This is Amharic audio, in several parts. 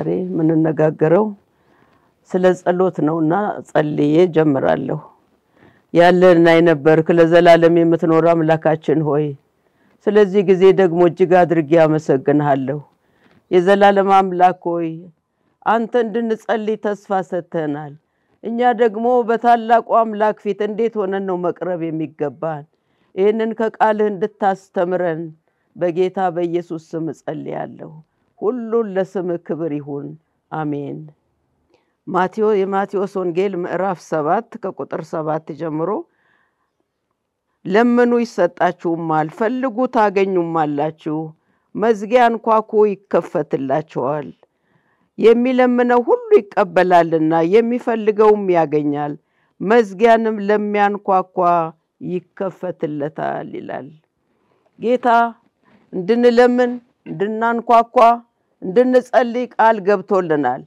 ዛሬ ምንነጋገረው ስለ ጸሎት ነውና ጸልዬ ጀምራለሁ ያለና የነበርክ ለዘላለም የምትኖር አምላካችን ሆይ ስለዚህ ጊዜ ደግሞ እጅግ አድርጌ አመሰግንሃለሁ የዘላለም አምላክ ሆይ አንተ እንድንጸልይ ተስፋ ሰጥተናል እኛ ደግሞ በታላቁ አምላክ ፊት እንዴት ሆነን ነው መቅረብ የሚገባን ይሄንን ከቃልህ እንድታስተምረን በጌታ በኢየሱስ ስም ጸልያለሁ ሁሉ ለስም ክብር ይሁን አሜን የማቴዎስ ወንጌል ምዕራፍ 7 ከቁጥር 7 ጀምሮ ለምኑ ይሰጣችሁማል ፈልጉ ታገኙማላችሁ መዝጊያን ኳኩ ይከፈትላችኋል የሚለምነው ሁሉ ይቀበላልና የሚፈልገውም ያገኛል መዝጊያንም ለሚያንኳኳ ይከፈትለታል ይላል ጌታ እንድንለምን እንድናንኳኳ እንድንጸልይ ቃል ገብቶልናል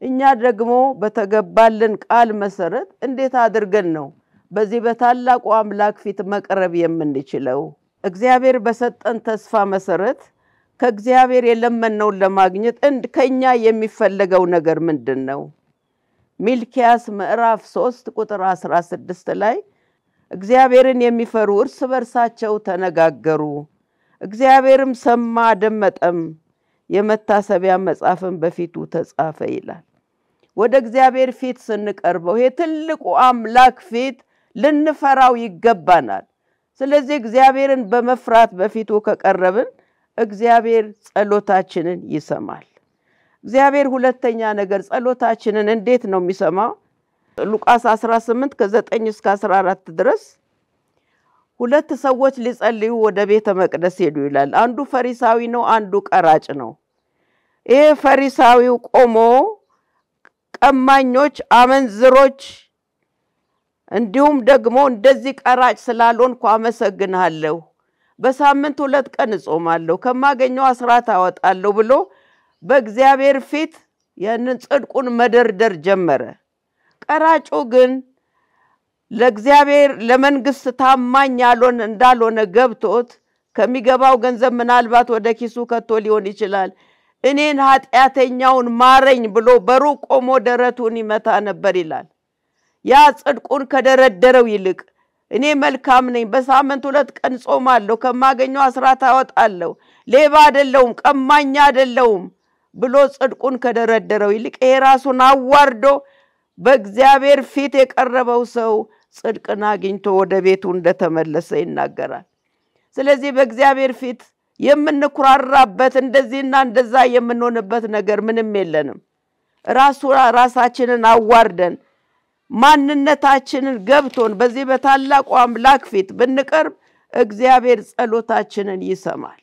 እኛ ደግሞ በተገባልን ቃል መሰረት እንዴት አድርገን ነው በዚህ በታላቁ አምላክ ፊት መቅረብ የምንችለው እግዚአብሔር በሰጠን ተስፋ መሰረት ከእግዚአብሔር የለመነው ለማግኘት ከኛ የሚፈልገው ነገር ምንድነው ሚልኪያስ ምዕራፍ 3 ቁጥር 16 ላይ እግዚአብሔርን የሚፈሩ እርስ በርሳቸው ተነጋገሩ እግዚአብሔርም ሰማ ደመጠም የመታሰቢያ መጽሐፍን በፊቱ ተጻፈ ይላል ወደ እግዚአብሔር ፊት ስንቀርበው ይሄ ትልቁ አምላክ ፊት ልንፈራው ይገባናል ስለዚህ እግዚአብሔርን በመፍራት በፊቱ ከቀረብን እግዚአብሔር ጸሎታችንን ይሰማል እግዚአብሔር ሁለተኛ ነገር ጸሎታችንን እንዴት ነው የሚሰማው ሉቃስ 18 ከ9 እስከ 14 ድረስ ሁለት ሰዎች ሊጸልዩ ወደ ቤተ መቅደስ ሄዱ ይላል አንዱ ፈሪሳዊ ነው አንዱ ቀራጭ ነው ይሄ ፈሪሳዊው ቆሞ ቀማኞች አመንዝሮች እንዲሁም ደግሞ እንደዚህ ቀራጭ ስላልሆንኩ አመሰግናለሁ በሳምንት 2 ቀን ጾማለሁ ከማገኘው አስራት አወጣለሁ ብሎ በእግዚአብሔር ፊት ያንን ጽድቁን መደርደር ጀመረ ቀራጩ ግን ለእግዚአብሔር ለመንግስት ታማኝ እንዳልሆነ ገብቶት ከሚገባው ገንዘብ ምናልባት ወደ ኪሱ ከቶ ሊሆን ይችላል እኔን ኃጢያተኛውን ማረኝ ብሎ በሩቅ ቆሞ ደረቱን ይመታ ነበር ይላል ያ ጽድቁን ከደረደረው ይልቅ እኔ መልካም ነኝ በሳምንት 2 ቀን ጾማለሁ ከማገኘው አስራት አወጣለሁ ሌባ አይደለሁም ቀማኛ አይደለሁም ብሎ ጽድቁን ከደረደረው ይልቅ ራሱን አዋርዶ በእግዚአብሔር ፊት የቀረበው ሰው ጽድቅን አግኝቶ ወደ ቤቱ እንደተመለሰ ይናገራል ስለዚህ በእግዚአብሔር ፊት የምንኩራራበት እንደዚህና እንደዛ የምንሆንበት ነገር ምንም የለንም ራሳችንን አዋርደን ማንነታችንን ገብቶን በዚህ በታላቁ አምላክ ፊት ብንቀርብ እግዚአብሔር ጸሎታችንን ይሰማል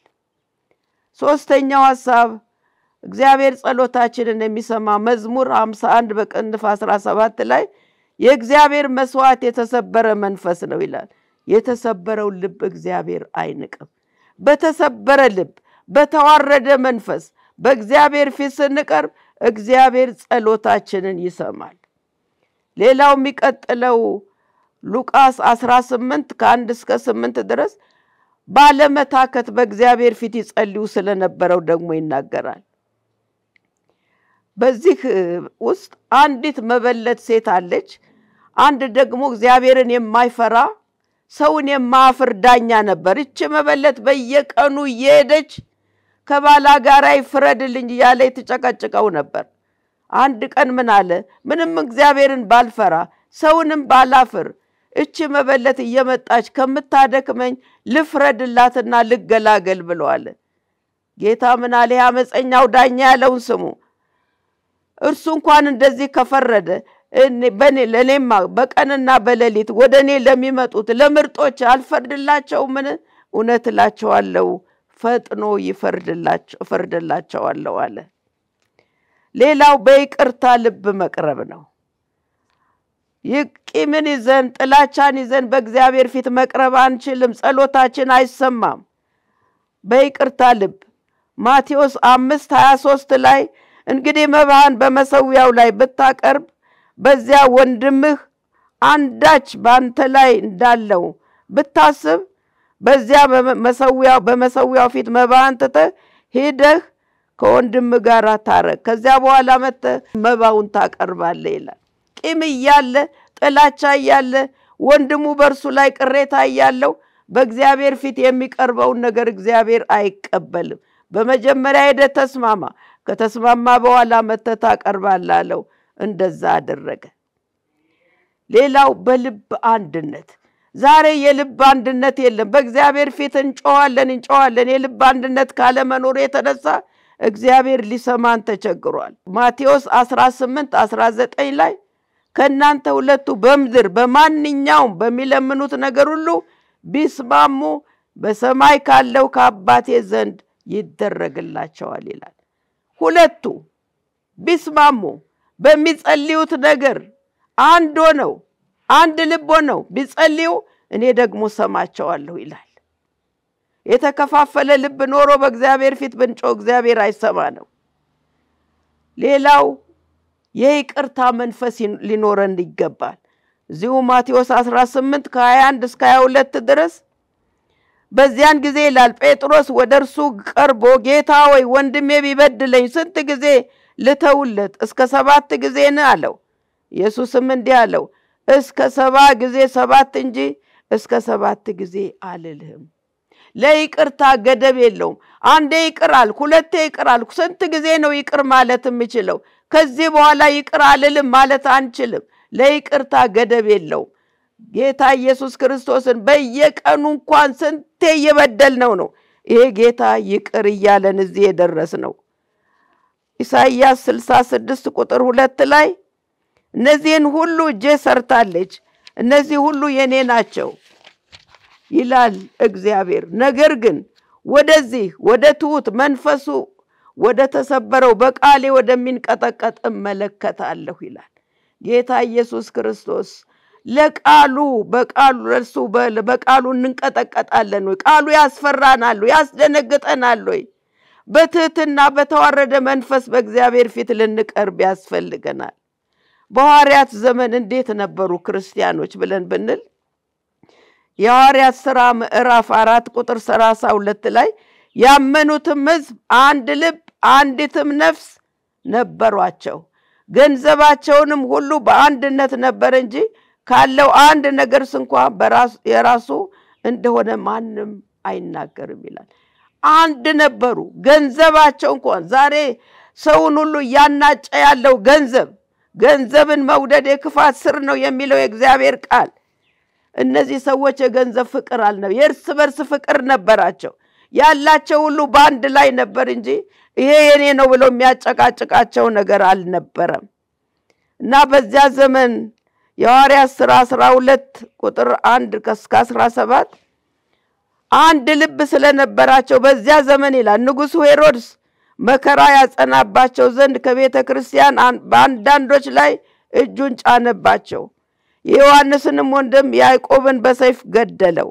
ሶስተኛው ሐሳብ እግዚአብሔር ጸሎታችንን የሚሰማ መዝሙር 51 በቅንፍ 17 ላይ የእግዚአብሔር መስዋዕት የተሰበረ መንፈስ ነው ይላል የተሰበረው ልብ እግዚአብሔር አይንቅም በተሰበረ ልብ በተዋረደ መንፈስ በእግዚአብሔር ፊት ስንቀርብ እግዚአብሔር ጸሎታችንን ይሰማል ሌላው የሚቀጥለው ሉቃስ 18 ከ1 እስከ 8 ድረስ ባለመታከት በእግዚአብሔር ፊት ይጸልዩ ስለነበረው ደግሞ ይናገራል በዚህ ውስጥ አንዲት መበለት ሴት አለች አንድ ደግሞ እግዚአብሔርን የማይፈራ ሰውን የማያፍር ዳኛ ነበር እቺ መበለት በየቀኑ እየሄደች ከባላ ጋር ይፍረድልኝ ያለ ተጨቀጨቀው ነበር አንድ ቀን ምን አለ ምንም እግዚአብሔርን ባልፈራ ሰውንም ባላፍር እቺ መበለት እየመጣች ከምታደክመኝ ልፍረድላትና ልገላገል ብለዋል ጌታ ምን አለ ያመፀኛው ዳኛ ያለውን ስሙ እርሱ እንኳን እንደዚህ ከፈረደ ለኔማ በቀንና በሌሊት ወደኔ ለሚመጡት ለምርጦች አልፈርድላቸው ምን እውነትላቸዋለሁ ፈጥኖ ይፈርድላቸዋለሁ አለ ሌላው በይቅርታ ልብ መቅረብ ነው ይቂምን ይዘን ጥላቻን ይዘን በእግዚአብሔር ፊት መቅረብ አንችልም ጸሎታችን አይሰማም በይቅርታ ልብ ማቴዎስ 5:23 ላይ እንግዲህ መባህን በመሰዊያው ላይ ብታቀርብ በዚያ ወንድምህ አንዳች ባንተ ላይ እንዳለው ብታስብ በዚያ በመሰዊያው ፊት መባህን ተተ ሄደህ ከወንድም ጋር ታረቅ ከዚያ በኋላ መተ መባውን ታቀርባለህ ይላል ቂም ይያለ ጥላቻ ይያለ ወንድሙ በርሱ ላይ ቅሬታ ይያለው በእግዚአብሔር ፊት የሚቀርበው ነገር እግዚአብሔር አይቀበልም በመጀመሪያ ሄደ ተስማማ ከተስማማ በኋላ መተ ታቀርባለህ አለው እንደዛ አደረገ ሌላው በልብ አንድነት ዛሬ የልብ አንድነት የለም በእግዚአብሔር ፊት እንጮሃለን የልብ አንድነት ካለ መኖር የተነሳ እግዚአብሔር ሊሰማን ተቸግሯል ማቴዎስ 18:19 ላይ ከናንተ ሁለቱ በምድር በማንኛውም በሚለምኑት ነገር ሁሉ ቢስማሙ በሰማይ ካለው ከአባቴ ዘንድ ይደረግላቸዋል ይላል ሁለቱ ቢስማሙ በሚጸልዩት ነገር አንድ ሆነው አንድ ልብ ሆነው ቢጸልዩ እኔ ደግሞ ሰማቸዋለሁ ይላል የተከፋፈለ ልብ ኖሮ በእግዚአብሔር ፊት ብንጮ እግዚአብሔር አይሰማንም ሌላው የይቅርታ መንፈስ ሊኖረን ይገባል እዚሁ ማቴዎስ 18:21 እስከ 22 ድረስ በዚያን ጊዜ ይላል ጴጥሮስ ወደርሱ ቀርቦ ጌታ ሆይ ወንድሜ ቢበድለኝ ስንት ጊዜ ልተውለት እስከ 7 ጊዜ ነው አለው ኢየሱስም እንዲህ አለው እስከ 7 ጊዜ 7 እንጂ እስከ 7 ጊዜ አልልህም ለይቅርታ ገደብ የለውም አንዴ ይቅር አልኩ ሁለቴ ይቅር አልኩ ስንት ጊዜ ነው ይቅር ማለት የምችለው ከዚህ በኋላ ይቅር አልልም ማለት አንችልም ለይቅርታ ገደብ የለውም ጌታ ኢየሱስ ክርስቶስን በየቀኑ እንኳን ስንቴ እየበደልነው ነው ይሄ ጌታ ይቅር ይያለን እዚህ የደረስነው ኢሳይያስ 66:2 ላይ እነዚህን ሁሉ እጄ ሰርታለች እነዚህ ሁሉ የኔ ናቸው ይላል እግዚአብሔር ነገር ግን ወደዚህ ወደ ትሁት መንፈሱ ወደ ተሰበረው በቃሌ ወደሚንቀጠቀጥ መለከታለሁ ይላል ጌታ ኢየሱስ ክርስቶስ ለቃሉ በቃሉ እንቀጠቀጣለን ወይ ቃሉ ያስፈራናል ያስደነግጠናል ወይ በትህትና በተዋረደ መንፈስ በእግዚአብሔር ፊት ልንቀርብ ያስፈልገናል በሐዋርያት ዘመን እንዴት ነበሩ ክርስቲያኖች ብለን ብንል የሐዋርያት ሥራ ምዕራፍ 4:32 ላይ ያመኑትም ሕዝብ አንድ ልብ አንዲትም ነፍስ ነበሯቸው ገንዘባቸውንም ሁሉ በአንድነት ነበር እንጂ ካለው አንድ ነገር እንኳን የራሱ እንደሆነ ማንም አይናገርም ይላል አንድ ነበሩ ገንዘባቸው እንኳን ዛሬ ሰውን ሁሉ ያናጨ ያለው ገንዘብን መውደድ የክፋት ስር ነው የሚለው የእግዚአብሔር ቃል እነዚህ ሰዎች የገንዘብ ፍቅር አልነበረ የእርስ በርስ ፍቅር ነበራቸው ያላቸው ሁሉ በአንድ ላይ ነበር እንጂ ይሄ የኔ ነው ብሎ የሚያጨቃጭቃቸው ነገር አልነበረም እና በዚያ ዘመን የሐዋርያት ሥራ 12:1 እስከ 17 አንድ ልብ ስለነበራቸው በዚያ ዘመን ይላል ንጉሡ ሄሮድስ መከራ ያጸናባቸው ዘንድ ከቤተ ክርስቲያን በአንዳንዶች ላይ እጁን ጫነባቸው የዮሐንስንም ወንድም ያዕቆብን በሰይፍ ገደለው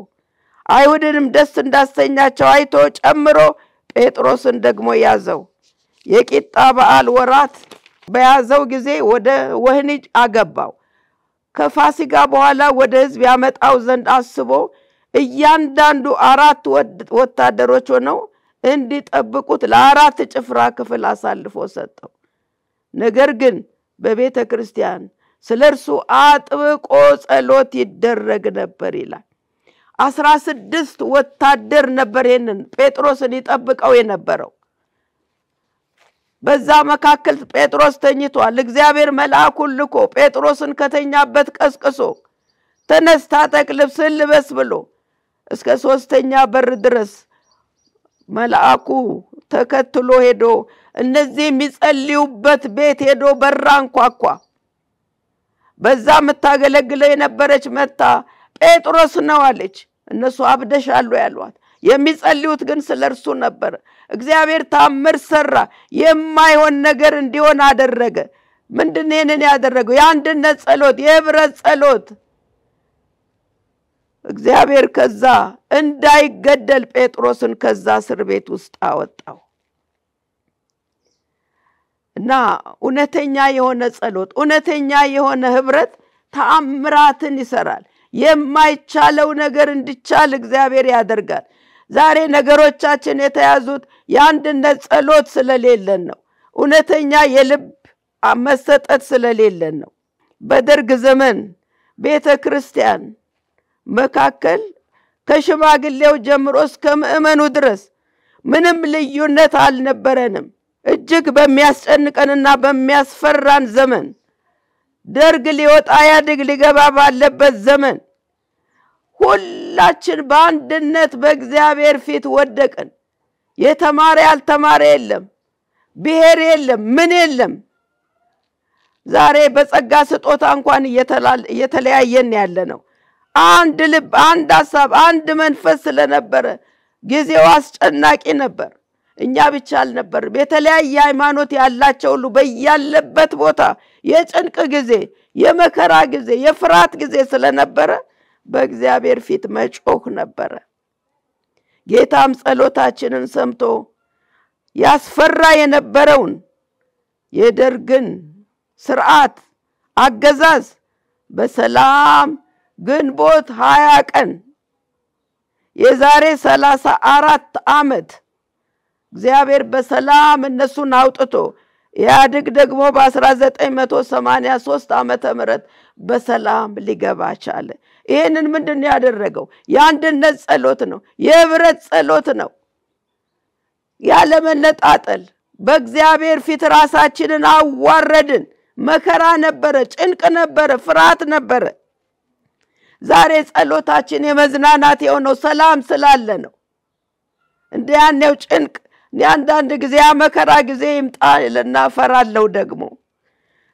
አይሁድንም ደስ እንዳሰኛቸው አይቶ ጨምሮ ጴጥሮስን ደግሞ ያዘው የቂጣ በዓል ወራት በያዘው ጊዜ ወደ ወህኒ አገባው ከፋሲካ በኋላ ወደ ሕዝብ ያመጣው ዘንድ አስቦ እያንዳንዱ 4 ወታደሮች ሆነው እንዲጠብቁት ለ4 ጭፍራ ክፍል አሳልፎ ሰጠው ነገር ግን በቤተ ክርስቲያን ስለርሱ አጥብቆ ጸሎት ይደረግ ነበር ይላል 16 ወታደር ነበር ይሄንን ጴጥሮስን ይጠብቀው የነበረው በዛ መካከል ጴጥሮስ ተኝቷል እግዚአብሔር መልአኩን ልኮ ጴጥሮስን ከተኛበት ቀስቅሶ ተነስታ ተቅልብስን ልበስ ብሎ እስከ 3ኛ በር ድረስ መልአኩ ተከትሎ ሄዶ እነዚህ የሚጸልዩበት ቤት ሄዶ በራንኳኳ በዛ መታገለግለው የነበረች መጣ ጴጥሮስ ነው አለች እነሱ አብደሻሉ ያሏት የሚጸልዩት ግን ስለርሱ ነበር እግዚአብሔር ታምር ሰራ የማይሆን ነገር እንዲሆን አደረገ ምንድነው ያደረገው የአንድነት ጸሎት የህብረት ጸሎት እግዚአብሔር ከዛ እንዳይገደል ጴጥሮስን ከዛ እስር ቤት ውስጥ አወጣው እና እውነተኛ የሆነ ጸሎት እውነተኛ የሆነ ህብረት ተአምራትን ይሰራል የማይቻለው ነገር እንዲቻል እግዚአብሔር ያደርጋል ዛሬ ነገሮቻችን የተያዙት የአንድነት ጸሎት ስለሌለን ነው። እውነተኛ የልብ መሰጠት ስለሌለን ነው። በደርግ ዘመን ቤተክርስቲያን መካከል ከሽማግሌው ጀምሮ እስከ ምእመኑ ድረስ ምንም ልዩነት አልነበረንም። እጅግ በሚያስጨንቀንና በሚያስፈራን ዘመን ደርግ ሊወጣ ያድግ ሊገባ ባለበት ዘመን ሁላችን በአንድነት በእግዚአብሔር ፊት ወደቅን። የተማረ ያልተማረ የለም፣ ብሔር የለም፣ ምን የለም። ዛሬ በጸጋ ስጦታ እንኳን እየተለያየን ያለ ነው። አንድ ልብ፣ አንድ ሐሳብ፣ አንድ መንፈስ ስለነበረ ጊዜው አስጨናቂ ነበር። እኛ ብቻ አልነበርም። የተለያየ ሃይማኖት ያላቸው ሁሉ በያለበት ቦታ የጭንቅ ጊዜ፣ የመከራ ጊዜ፣ የፍርሃት ጊዜ ስለነበረ በእግዚአብሔር ፊት መጮህ ነበረ። ጌታም ጸሎታችንን ሰምቶ ያስፈራ የነበረውን የደርግን ስርዓት አገዛዝ በሰላም ግንቦት 20 ቀን የዛሬ 34 ዓመት እግዚአብሔር በሰላም እነሱን አውጥቶ ያድግ ደግሞ በ1983 ዓመተ ምህረት በሰላም ሊገባ ቻለ። ይሄንን ምንድነው ያደረገው? የአንድነት ጸሎት ነው፣ የህብረት ጸሎት ነው። ያለ መነጣጠል በእግዚአብሔር ፊት ራሳችንን አዋረድን። መከራ ነበረ፣ ጭንቅ ነበረ፣ ፍርሃት ነበረ። ዛሬ ጸሎታችን የመዝናናት የሆነው ሰላም ስላለ ነው። እንደያኔው ጭንቅ አንዳንድ ጊዜ መከራ ጊዜ ይምጣልና ፈራለው ደግሞ።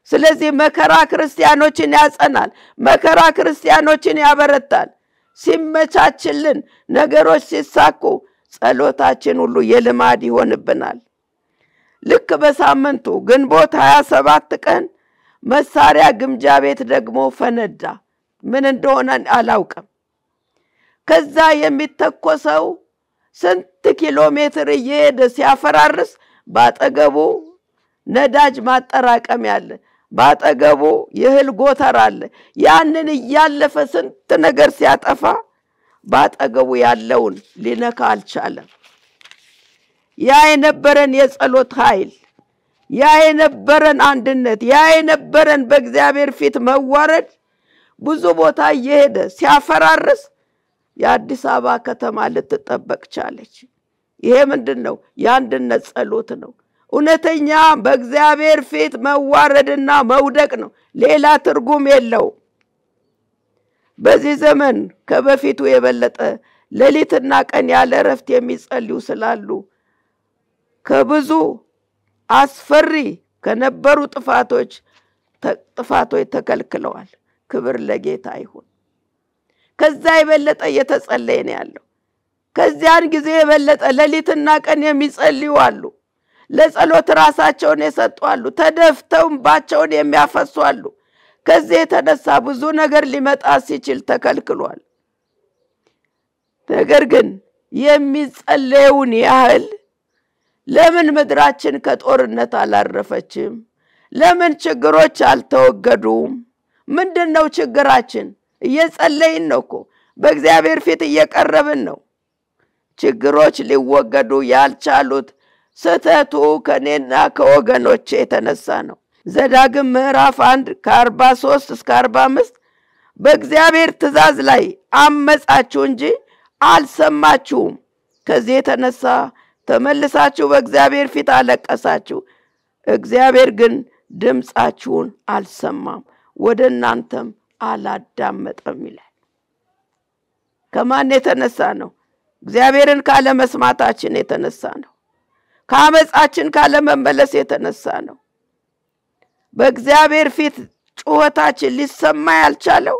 ስለዚህ መከራ ክርስቲያኖችን ያጸናል፣ መከራ ክርስቲያኖችን ያበረታል። ሲመቻችልን ነገሮች ሲሳኩ ጸሎታችን ሁሉ የልማድ ይሆንብናል። ልክ በሳምንቱ ግንቦት 27 ቀን መሳሪያ ግምጃ ቤት ደግሞ ፈነዳ። ምን እንደሆነ አላውቅም። ከዛ የሚተኮሰው ስንት ኪሎ ሜትር እየሄደ ሲያፈራርስ ባጠገቡ ነዳጅ ማጠራቀም ያለ፣ ባጠገቡ የእህል ጎተራ አለ። ያንን እያለፈ ስንት ነገር ሲያጠፋ ባጠገቡ ያለውን ሊነካ አልቻለም። ያ የነበረን የጸሎት ኃይል፣ ያ የነበረን አንድነት፣ ያ የነበረን በእግዚአብሔር ፊት መዋረድ ብዙ ቦታ እየሄደ ሲያፈራርስ የአዲስ አበባ ከተማ ልትጠበቅ ቻለች። ይሄ ምንድነው? የአንድነት ጸሎት ነው። እውነተኛ በእግዚአብሔር ፊት መዋረድና መውደቅ ነው። ሌላ ትርጉም የለው። በዚህ ዘመን ከበፊቱ የበለጠ ሌሊትና ቀን ያለ ረፍት የሚጸልዩ ስላሉ ከብዙ አስፈሪ ከነበሩ ጥፋቶች ተከልክለዋል። ክብር ለጌታ ይሁን። ከዛ የበለጠ እየተጸለየ ነው ያለው። ከዚያን ጊዜ የበለጠ ሌሊትና ቀን የሚጸልዩ አሉ። ለጸሎት ራሳቸውን የሰጡ አሉ። ተደፍተው እንባቸውን የሚያፈሱ አሉ። ከዚህ የተነሳ ብዙ ነገር ሊመጣ ሲችል ተከልክሏል። ነገር ግን የሚጸለየውን ያህል ለምን ምድራችን ከጦርነት አላረፈችም? ለምን ችግሮች አልተወገዱም? ምንድነው ችግራችን? እየጸለይን ነው እኮ፣ በእግዚአብሔር ፊት እየቀረብን ነው። ችግሮች ሊወገዱ ያልቻሉት ስተቱ ከኔና ከወገኖቼ የተነሳ ነው። ዘዳግም ምዕራፍ 1 ከ43 እስከ 45 በእግዚአብሔር ትእዛዝ ላይ አመጻችሁ እንጂ አልሰማችሁም። ከዚህ የተነሳ ተመልሳችሁ በእግዚአብሔር ፊት አለቀሳችሁ። እግዚአብሔር ግን ድምጻችሁን አልሰማም፣ ወደ እናንተም አላዳመጠም ይላል። ከማን የተነሳ ነው? እግዚአብሔርን ካለ መስማታችን የተነሳ ነው። ከአመጻችን ካለ መመለስ የተነሳ ነው። በእግዚአብሔር ፊት ጩኸታችን ሊሰማ ያልቻለው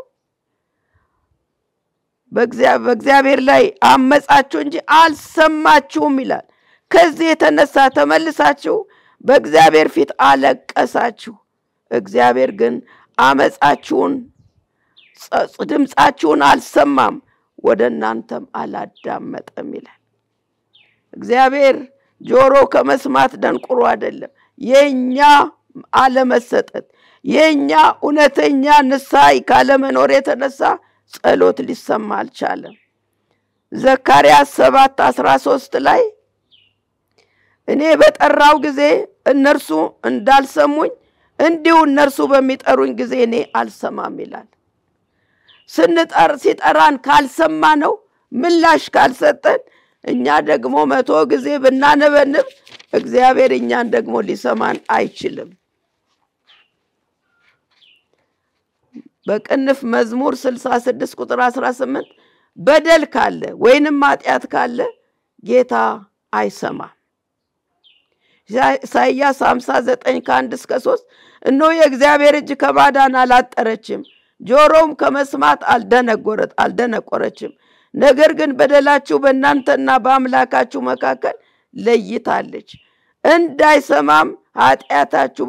በእግዚአብሔር ላይ አመጻችሁ እንጂ አልሰማችሁም ይላል። ከዚህ የተነሳ ተመልሳችሁ በእግዚአብሔር ፊት አለቀሳችሁ። እግዚአብሔር ግን አመጻችሁን ድምጻችሁን አልሰማም፣ ወደ እናንተም አላዳመጠም ይላል። እግዚአብሔር ጆሮ ከመስማት ደንቁሮ አይደለም። የኛ አለመሰጠት፣ የኛ እውነተኛ ንስሐ ካለመኖር የተነሳ ጸሎት ሊሰማ አልቻለም። ዘካርያስ 7:13 ላይ እኔ በጠራው ጊዜ እነርሱ እንዳልሰሙኝ እንዲሁ እነርሱ በሚጠሩኝ ጊዜ እኔ አልሰማም ይላል። ሲጠራን ካልሰማነው ምላሽ ካልሰጠን እኛ ደግሞ 100 ጊዜ ብናነበንብ እግዚአብሔር እኛን ደግሞ ሊሰማን አይችልም። በቅንፍ መዝሙር 66 ቁጥር 18 በደል ካለ ወይንም ኃጢአት ካለ ጌታ አይሰማም። ኢሳይያስ 59:1-3 እነሆ የእግዚአብሔር እጅ ከማዳን አላጠረችም፣ ጆሮም ከመስማት አልደነቆረችም። ነገር ግን በደላችሁ በእናንተና በአምላካችሁ መካከል ለይታለች፣ እንዳይሰማም ኃጢአታችሁ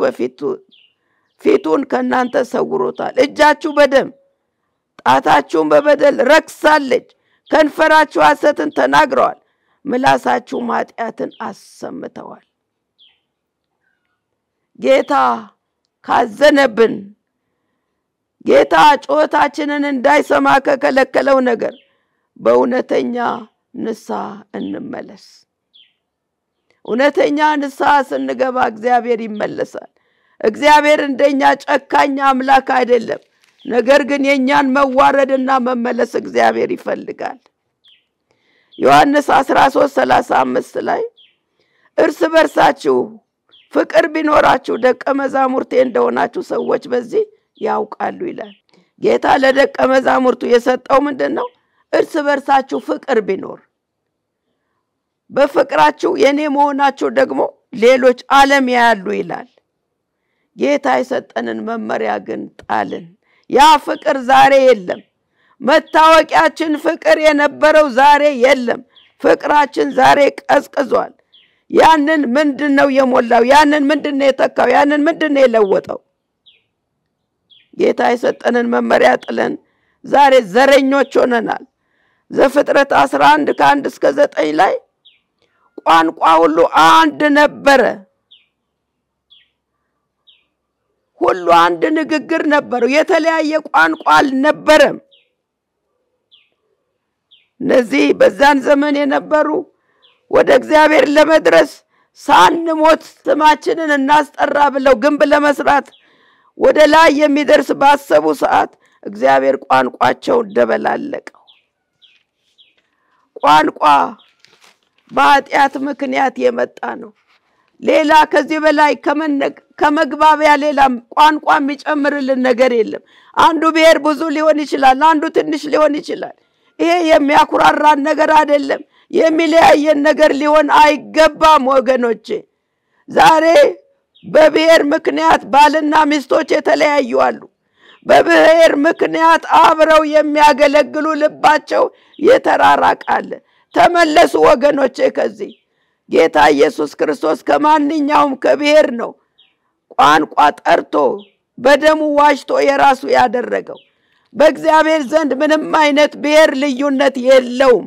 ፊቱን ከናንተ ሰውሮታል። እጃችሁ በደም ጣታችሁም በበደል ረክሳለች፣ ከንፈራችሁ ሐሰትን ተናግረዋል፣ ምላሳችሁም ኃጢአትን አሰምተዋል። ጌታ ካዘነብን ጌታ ጩኸታችንን እንዳይሰማ ከከለከለው ነገር በእውነተኛ ንስሐ እንመለስ። እውነተኛ ንስሐ ስንገባ እግዚአብሔር ይመለሳል። እግዚአብሔር እንደኛ ጨካኝ አምላክ አይደለም። ነገር ግን የኛን መዋረድና መመለስ እግዚአብሔር ይፈልጋል። ዮሐንስ 13:35 ላይ እርስ በርሳችሁ ፍቅር ቢኖራችሁ ደቀ መዛሙርቴ እንደሆናችሁ ሰዎች በዚህ ያውቃሉ ይላል። ጌታ ለደቀ መዛሙርቱ የሰጠው ምንድነው? እርስ በርሳችሁ ፍቅር ቢኖር፣ በፍቅራችሁ የኔ መሆናችሁ ደግሞ ሌሎች ዓለም ያያሉ ይላል። ጌታ የሰጠንን መመሪያ ግን ጣልን። ያ ፍቅር ዛሬ የለም። መታወቂያችን ፍቅር የነበረው ዛሬ የለም። ፍቅራችን ዛሬ ቀዝቅዟል። ያንን ምንድነው የሞላው? ያንን ምንድነው የተካው? ያንን ምንድነው የለወጠው? ጌታ የሰጠንን መመሪያ ጥለን ዛሬ ዘረኞች ሆነናል። ዘፍጥረት 11:1-9 ላይ ቋንቋ ሁሉ አንድ ነበረ፣ ሁሉ አንድ ንግግር ነበረው፣ የተለያየ ቋንቋ አልነበረም። እነዚህ በዛን ዘመን የነበሩ ወደ እግዚአብሔር ለመድረስ ሳንሞት ስማችንን እናስጠራ ብለው ግንብ ለመስራት ወደ ላይ የሚደርስ ባሰቡ ሰዓት እግዚአብሔር ቋንቋቸውን ደበላለቀው። ቋንቋ በኃጢአት ምክንያት የመጣ ነው። ሌላ ከዚህ በላይ ከመግባቢያ ሌላ ቋንቋ የሚጨምርልን ነገር የለም። አንዱ ብሔር ብዙ ሊሆን ይችላል፣ አንዱ ትንሽ ሊሆን ይችላል። ይሄ የሚያኩራራን ነገር አይደለም። የሚለያየን ነገር ሊሆን አይገባም ወገኖቼ። ዛሬ በብሔር ምክንያት ባልና ሚስቶች የተለያዩ አሉ። በብሔር ምክንያት አብረው የሚያገለግሉ ልባቸው የተራራቃለ። ተመለሱ ወገኖቼ ከዚህ። ጌታ ኢየሱስ ክርስቶስ ከማንኛውም ከብሔር ነው ቋንቋ ጠርቶ በደሙ ዋጅቶ የራሱ ያደረገው። በእግዚአብሔር ዘንድ ምንም አይነት ብሔር ልዩነት የለውም።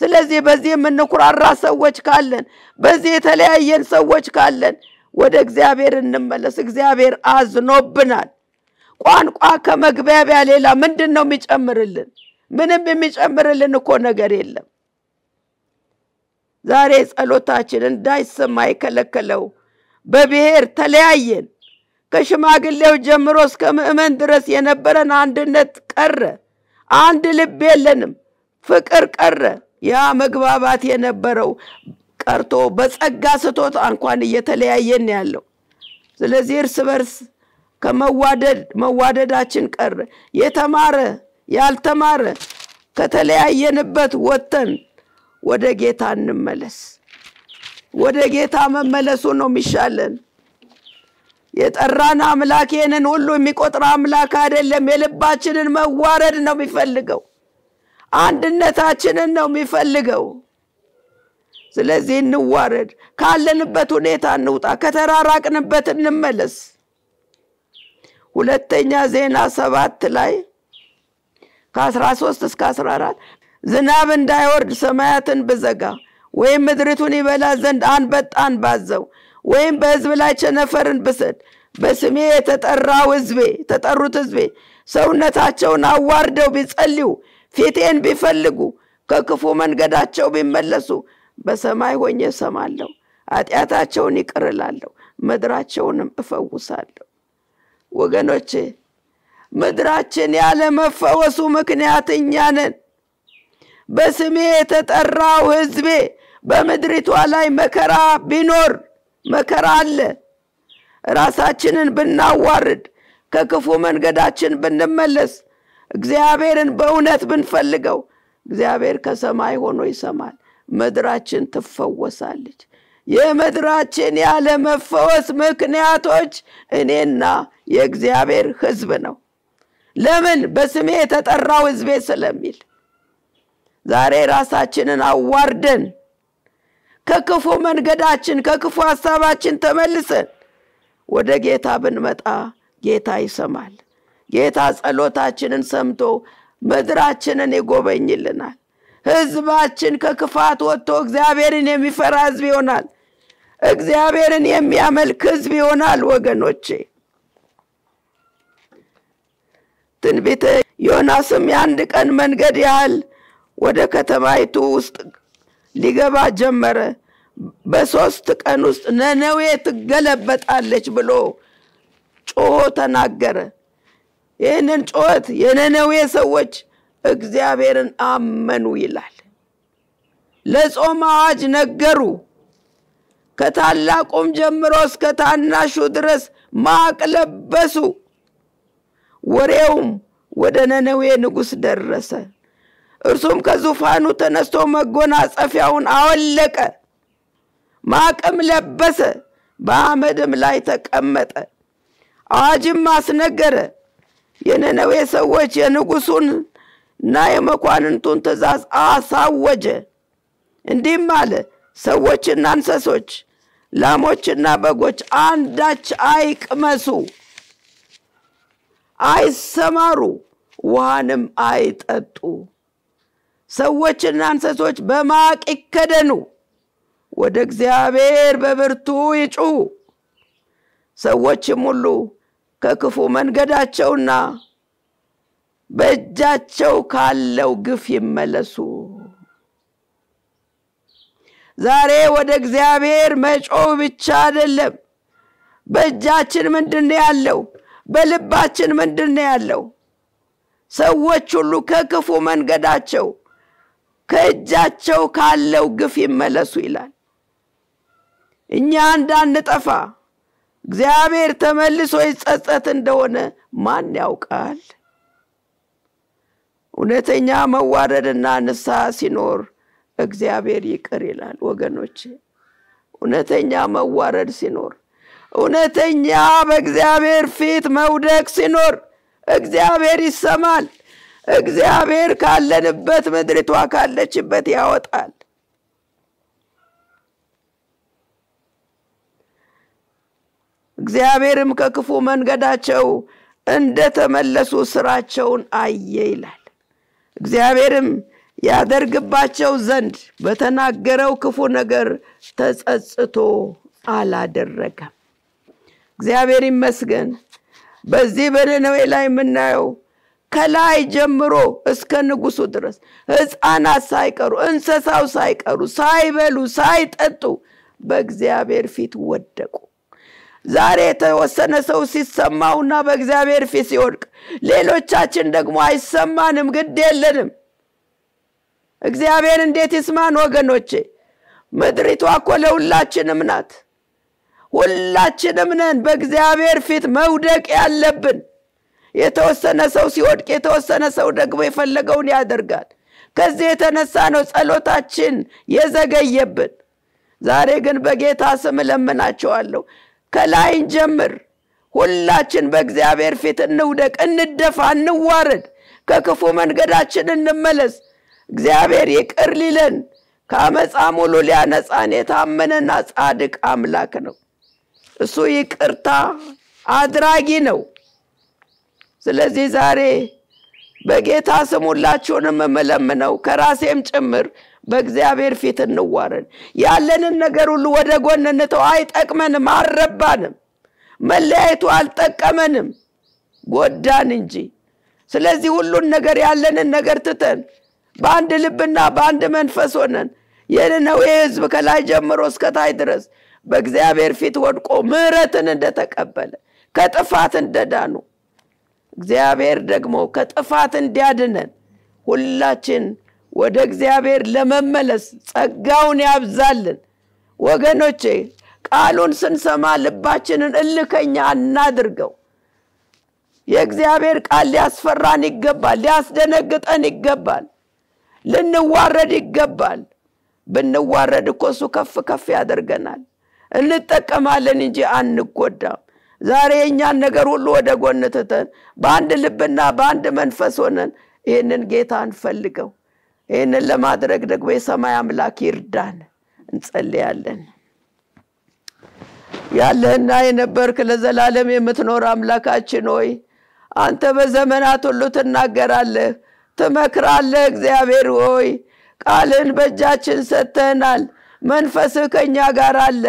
ስለዚህ በዚህ የምንኩራራ ሰዎች ካለን፣ በዚህ የተለያየን ሰዎች ካለን ወደ እግዚአብሔር እንመለስ። እግዚአብሔር አዝኖብናል። ቋንቋ ከመግባቢያ ሌላ ምንድነው የሚጨምርልን? ምንም የሚጨምርልን እኮ ነገር የለም። ዛሬ ጸሎታችን እንዳይሰማ የከለከለው በብሔር ተለያየን። ከሽማግሌው ጀምሮ እስከ ምእመን ድረስ የነበረን አንድነት ቀረ። አንድ ልብ የለንም። ፍቅር ቀረ። ያ መግባባት የነበረው ቀርቶ በጸጋ ስጦታ እንኳን እየተለያየን ያለው። ስለዚህ እርስ በርስ መዋደዳችን ቀረ። የተማረ ያልተማረ ከተለያየንበት ወጥተን ወደ ጌታ እንመለስ። ወደ ጌታ መመለሱ ነው የሚሻለን። የጠራን አምላኬንን ሁሉ የሚቆጥር አምላክ አይደለም። የልባችንን መዋረድ ነው የሚፈልገው። አንድነታችንን ነው የሚፈልገው። ስለዚህ እንዋረድ። ካለንበት ሁኔታ እንውጣ። ከተራራቅንበት እንመለስ። ሁለተኛ ዜና 7 ላይ ከ13 እስከ 14 ዝናብ እንዳይወርድ ሰማያትን ብዘጋ ወይም ምድሪቱን ይበላ ዘንድ አንበጣን ባዘው ወይም በሕዝብ ላይ ቸነፈርን ብሰድ በስሜ የተጠሩት ሕዝቤ ሰውነታቸውን አዋርደው ቢጸልዩ ፊቴን ቢፈልጉ ከክፉ መንገዳቸው ቢመለሱ በሰማይ ሆኜ ሰማለሁ ኃጢአታቸውን ይቅር እላለሁ ምድራቸውንም እፈውሳለሁ ወገኖቼ ምድራችን ያለ መፈወሱ ምክንያት እኛ ነን በስሜ የተጠራው ሕዝቤ በምድሪቷ ላይ መከራ ቢኖር መከራ አለ ራሳችንን ብናዋርድ ከክፉ መንገዳችን ብንመለስ እግዚአብሔርን በእውነት ብንፈልገው እግዚአብሔር ከሰማይ ሆኖ ይሰማል ምድራችን ትፈወሳለች የምድራችን ያለ መፈወስ ምክንያቶች እኔና የእግዚአብሔር ሕዝብ ነው ለምን በስሜ የተጠራው ሕዝቤ ስለሚል ዛሬ ራሳችንን አዋርደን ከክፉ መንገዳችን ከክፉ ሐሳባችን ተመልሰን ወደ ጌታ ብንመጣ ጌታ ይሰማል ጌታ ጸሎታችንን ሰምቶ ምድራችንን ይጎበኝልናል ሕዝባችን ከክፋት ወጥቶ እግዚአብሔርን የሚፈራ ሕዝብ ይሆናል እግዚአብሔርን የሚያመልክ ሕዝብ ይሆናል ወገኖቼ ትንቢተ ዮናስም የአንድ ቀን መንገድ ያህል ወደ ከተማይቱ ውስጥ ሊገባ ጀመረ በ3 ቀን ውስጥ ነነዌ ትገለበጣለች ብሎ ጮሆ ተናገረ ይህንን ጮት የነነዌ ሰዎች እግዚአብሔርን አመኑ ይላል ለጾም አዋጅ ነገሩ ከታላቁም ጀምሮ እስከ ታናሹ ድረስ ማቅ ለበሱ ወሬውም ወደ ነነዌ ንጉሥ ደረሰ እርሱም ከዙፋኑ ተነስቶ መጎናጸፊያውን አወለቀ ማቅም ለበሰ በአመድም ላይ ተቀመጠ አዋጅም አስነገረ የነነዌ ሰዎች የንጉሡንና የመኳንንቱን ትእዛዝ አሳወጀ እንዲህም አለ ሰዎችና እንስሶች ላሞችና በጎች አንዳች አይቅመሱ አይሰማሩ ውሃንም አይጠጡ ሰዎችና እንስሶች በማቅ ይከደኑ ወደ እግዚአብሔር በብርቱ ይጩሁ ሰዎችም ሁሉ ከክፉ መንገዳቸውና በእጃቸው ካለው ግፍ ይመለሱ ዛሬ ወደ እግዚአብሔር መጮህ ብቻ አይደለም በእጃችን ምንድነው ያለው በልባችን ምንድነው ያለው ሰዎች ሁሉ ከክፉ መንገዳቸው ከእጃቸው ካለው ግፍ ይመለሱ ይላል እኛ እንዳንጠፋ እግዚአብሔር ተመልሶ ይጸጸት እንደሆነ ማን ያውቃል እውነተኛ መዋረድና ንስሐ ሲኖር እግዚአብሔር ይቅር ይላል ወገኖቼ እውነተኛ መዋረድ ሲኖር እውነተኛ በእግዚአብሔር ፊት መውደቅ ሲኖር እግዚአብሔር ይሰማል እግዚአብሔር ካለንበት ምድሪቷ ካለችበት ያወጣል እግዚአብሔርም ከክፉ መንገዳቸው እንደተመለሱ ስራቸውን አየ ይላል እግዚአብሔርም ያደርግባቸው ዘንድ በተናገረው ክፉ ነገር ተጸጽቶ አላደረገም እግዚአብሔር ይመስገን በዚህ በነነዌ ላይ ምናየው ከላይ ጀምሮ እስከ ንጉሱ ድረስ ሕፃናት ሳይቀሩ እንስሳው ሳይቀሩ ሳይበሉ ሳይጠጡ በእግዚአብሔር ፊት ወደቁ ዛሬ ተወሰነ ሰው ሲሰማውና በእግዚአብሔር ፊት ሲወድቅ ሌሎቻችን ደግሞ አይሰማንም ግድ የለንም እግዚአብሔር እንዴት ይስማን ወገኖቼ ምድሪቷ እኮ ለሁላችንም ናት ሁላችንም ነን በእግዚአብሔር ፊት መውደቅ ያለብን የተወሰነ ሰው ሲወድቅ የተወሰነ ሰው ደግሞ የፈለገውን ያደርጋል ከዚህ የተነሳ ነው ጸሎታችን የዘገየብን ዛሬ ግን በጌታ ስም ለምናቸዋለሁ ከላይ እንጀምር ሁላችን በእግዚአብሔር ፊት እንውደቅ እንደፋ እንዋረድ ከክፉ መንገዳችን እንመለስ እግዚአብሔር ይቅር ሊለን ከአመፃ ሙሉ ሊያነጻን የታመነና ጻድቅ አምላክ ነው እሱ ይቅርታ አድራጊ ነው ስለዚህ ዛሬ በጌታ ስም ሁላችሁንም እመለምነው ከራሴም ጭምር በእግዚአብሔር ፊት እንዋረድ ያለንን ነገር ሁሉ ወደ ጎን እንተው አይጠቅመንም አረባንም መለያየቱ አልጠቀመንም ጎዳን እንጂ ስለዚህ ሁሉን ነገር ያለንን ነገር ትተን በአንድ ልብና በአንድ መንፈስ ሆነን የነነዌ ሕዝብ ከላይ ጀምሮ እስከ ታች ድረስ በእግዚአብሔር ፊት ወድቆ ምህረትን እንደተቀበለ ከጥፋት እንደዳኑ እግዚአብሔር ደግሞ ከጥፋት እንዲያድነን ሁላችን ወደ እግዚአብሔር ለመመለስ ጸጋውን ያብዛልን። ወገኖቼ ቃሉን ስንሰማ ልባችንን እልከኛ እናድርገው። የእግዚአብሔር ቃል ሊያስፈራን ይገባል፣ ሊያስደነግጠን ይገባል፣ ልንዋረድ ይገባል። ብንዋረድ እኮ እሱ ከፍ ከፍ ያደርገናል፣ እንጠቀማለን እንጂ አንጎዳም። ዛሬ የኛን ነገር ሁሉ ወደ ጎን ትተን በአንድ ልብና በአንድ መንፈስ ሆነን ይህንን ጌታ እንፈልገው። ይህንን ለማድረግ ደግሞ የሰማይ አምላክ ይርዳን። እንጸልያለን። ያለህና የነበርክ ለዘላለም የምትኖር አምላካችን ሆይ አንተ በዘመናት ሁሉ ትናገራለህ፣ ትመክራለህ። እግዚአብሔር ሆይ ቃልን በእጃችን ሰጥተናል። መንፈስህ ከኛ ጋር አለ።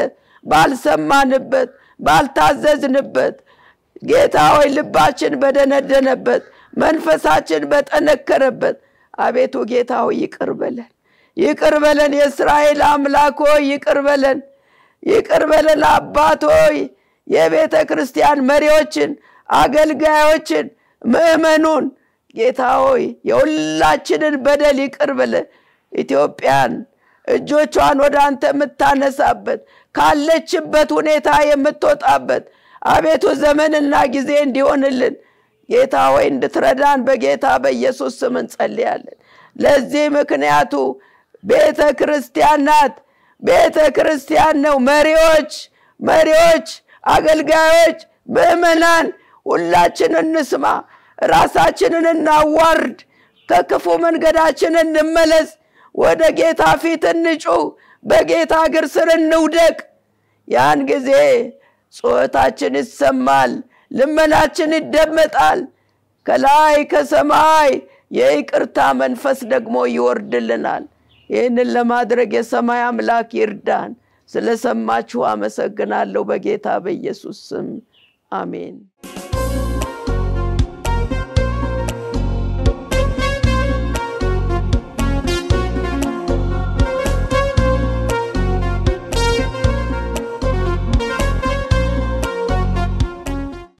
ባልሰማንበት ባልታዘዝንበት ጌታ ሆይ ልባችን በደነደነበት መንፈሳችን በጠነከረበት አቤቱ ጌታ ሆይ ይቅር በለን፣ ይቅር በለን። የእስራኤል አምላክ ሆይ ይቅር በለን፣ ይቅር በለን። አባት ሆይ የቤተ ክርስቲያን መሪዎችን፣ አገልጋዮችን፣ ምእመኑን ጌታ ሆይ የሁላችንን በደል ይቅር በለን። ኢትዮጵያን እጆቿን ወደ አንተ የምታነሳበት ካለችበት ሁኔታ የምትወጣበት አቤቱ ዘመንና ጊዜ እንዲሆንልን ጌታ ሆይ እንድትረዳን በጌታ በኢየሱስ ስም እንጸልያለን። ለዚህ ምክንያቱ ቤተ ክርስቲያን ናት፣ ቤተ ክርስቲያን ነው። መሪዎች፣ አገልጋዮች፣ ምእመናን ሁላችን እንስማ፣ ራሳችንን እናዋርድ፣ ከክፉ መንገዳችን እንመለስ፣ ወደ ጌታ ፊት እንጩህ፣ በጌታ እግር ስር እንውደቅ። ያን ጊዜ ጾታችን ይሰማል፣ ልመናችን ይደመጣል። ከላይ ከሰማይ የይቅርታ መንፈስ ደግሞ ይወርድልናል። ይህንን ለማድረግ የሰማይ አምላክ ይርዳን። ስለሰማችሁ አመሰግናለሁ በጌታ በኢየሱስ ስም አሜን።